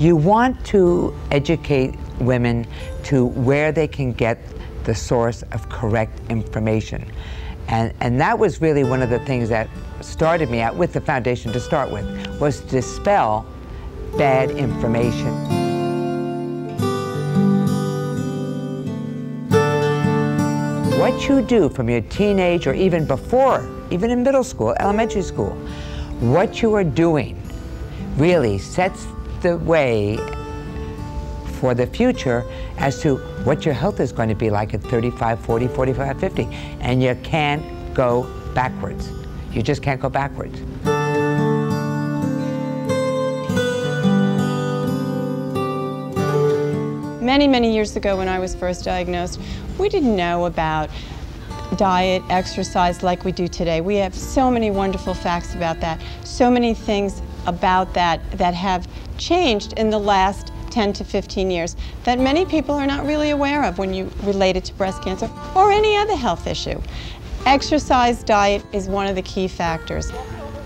You want to educate women to where they can get the source of correct information. And that was really one of the things that started me out with the foundation to start with, was to dispel bad information. What you do from your teenage or even before, even in middle school, elementary school, what you are doing really sets the way for the future as to what your health is going to be like at 35, 40, 45, 50. And you can't go backwards. You just can't go backwards. Many, many years ago when I was first diagnosed, we didn't know about diet, exercise like we do today. We have so many wonderful facts about that, so many things about that that have changed in the last 10 to 15 years that many people are not really aware of when you relate it to breast cancer or any other health issue. Exercise, diet is one of the key factors.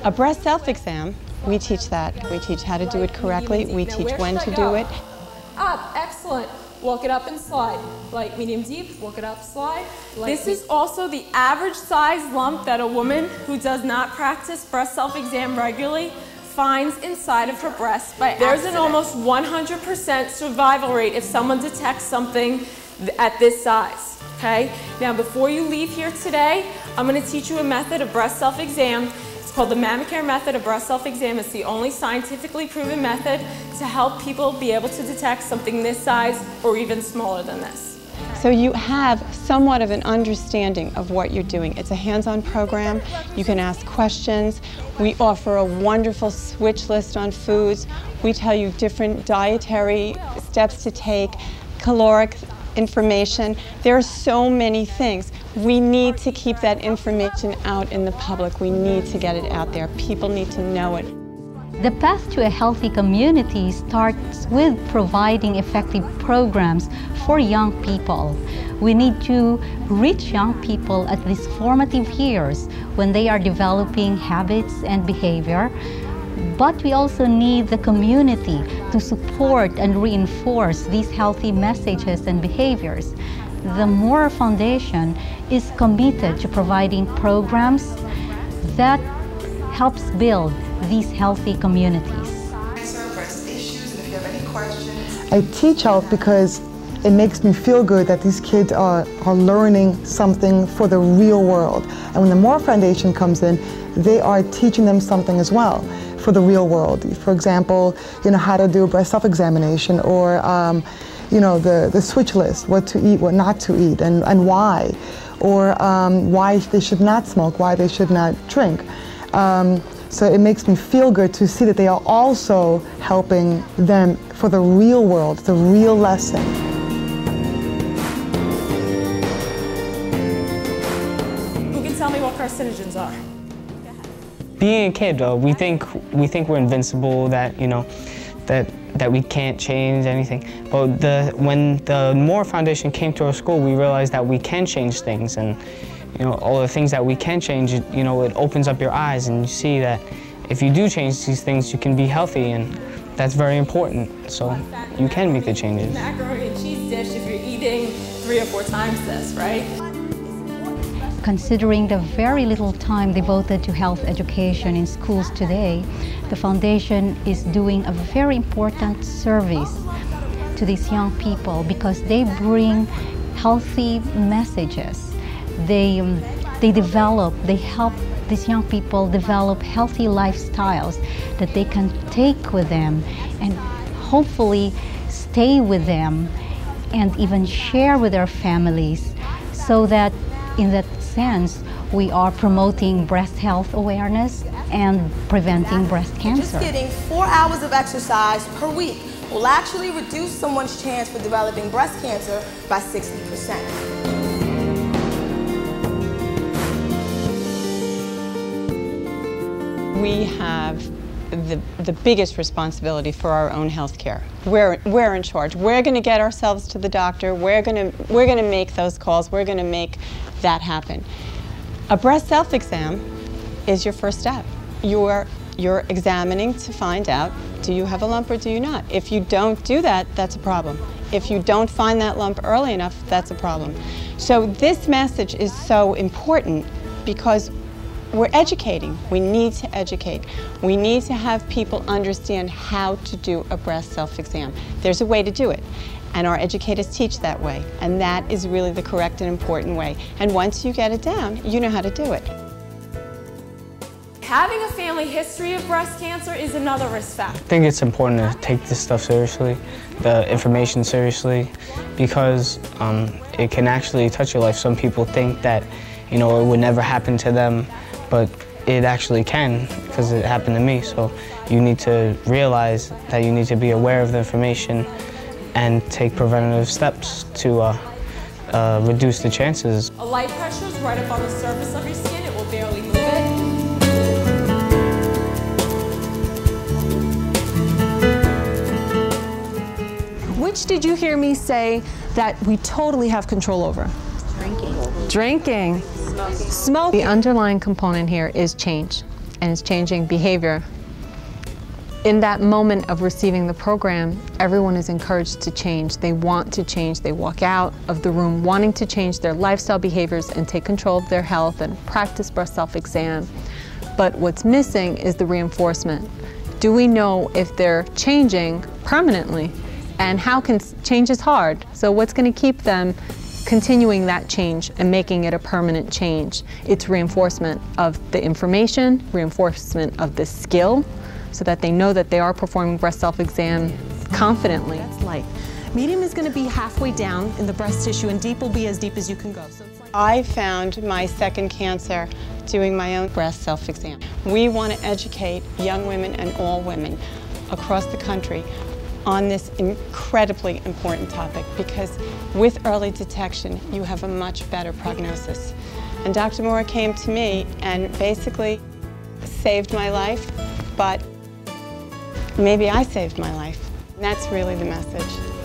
A breast self-exam, we teach that. We teach how to do it correctly. We teach when to do it. Up, excellent. Walk it up and slide. Light, medium, deep, walk it up, slide. This is also the average size lump that a woman who does not practice breast self-exam regularly finds inside of her breast by accident. There's an almost 100% survival rate if someone detects something at this size, okay? Now, before you leave here today, I'm gonna teach you a method of breast self-exam. It's called the Mamacare method of breast self-exam. It's the only scientifically proven method to help people be able to detect something this size or even smaller than this. So you have somewhat of an understanding of what you're doing. It's a hands-on program. You can ask questions. We offer a wonderful switch list on foods. We tell you different dietary steps to take, caloric information. There are so many things. We need to keep that information out in the public. We need to get it out there. People need to know it. The path to a healthy community starts with providing effective programs for young people. We need to reach young people at these formative years when they are developing habits and behavior, but we also need the community to support and reinforce these healthy messages and behaviors. The Maurer Foundation is committed to providing programs that helps build these healthy communities. Breast issues, and if you have any questions. I teach health because it makes me feel good that these kids are learning something for the real world. And when the Maurer Foundation comes in, they are teaching them something as well for the real world. For example, how to do a breast self-examination, or the switch list, what to eat, what not to eat, and why, or why they should not smoke, why they should not drink. So it makes me feel good to see that they are also helping them for the real world, the real lesson. Who can tell me what carcinogens are? Being a kid, we think we're invincible, that that we can't change anything. But when the Maurer Foundation came to our school, we realized that we can change things, and all the things that we can change, it opens up your eyes, and you see that if you do change these things, you can be healthy, and that's very important. So you can make the changes. Macaroni and cheese dish if you're eating 3 or 4 times this, right? Considering the very little time devoted to health education in schools today, the Foundation is doing a very important service to these young people because they bring healthy messages. They help these young people develop healthy lifestyles that they can take with them and hopefully stay with them and even share with their families, so that in that sense we are promoting breast health awareness and preventing breast cancer. Just getting 4 hours of exercise per week will actually reduce someone's chance for developing breast cancer by 60%. We have the biggest responsibility for our own health care. We're in charge. We're going to get ourselves to the doctor. We're going to make those calls. We're going to make that happen. A breast self-exam is your first step. You're examining to find out Do you have a lump or do you not? If you don't do that, that's a problem. If you don't find that lump early enough, that's a problem. So this message is so important because we're educating. We need to educate. We need to have people understand how to do a breast self-exam. There's a way to do it, and our educators teach that way, and that is really the correct and important way. And once you get it down, you know how to do it. Having a family history of breast cancer is another risk factor. I think it's important to take this stuff seriously, the information seriously, because it can actually touch your life. Some people think that, you know, it would never happen to them, but it actually can, because it happened to me. So you need to realize that you need to be aware of the information and take preventative steps to reduce the chances. A light pressure is right up on the surface of your skin. It will barely move it. Which did you hear me say that we totally have control over? Drinking. Smoking. The underlying component here is change, and it's changing behavior. In that moment of receiving the program, everyone is encouraged to change. They want to change. They walk out of the room wanting to change their lifestyle behaviors and take control of their health and practice breast self-exam. But what's missing is the reinforcement. Do we know if they're changing permanently? And how can change is hard, so what's going to keep them continuing that change and making it a permanent change? It's reinforcement of the information, reinforcement of the skill, so that they know that they are performing breast self-exam confidently. That's light. Medium is going to be halfway down in the breast tissue, and deep will be as deep as you can go. So it's like I found my second cancer doing my own breast self-exam. We want to educate young women and all women across the country on this incredibly important topic, because with early detection you have a much better prognosis. And Dr. Maurer came to me and basically saved my life, but maybe I saved my life. And that's really the message.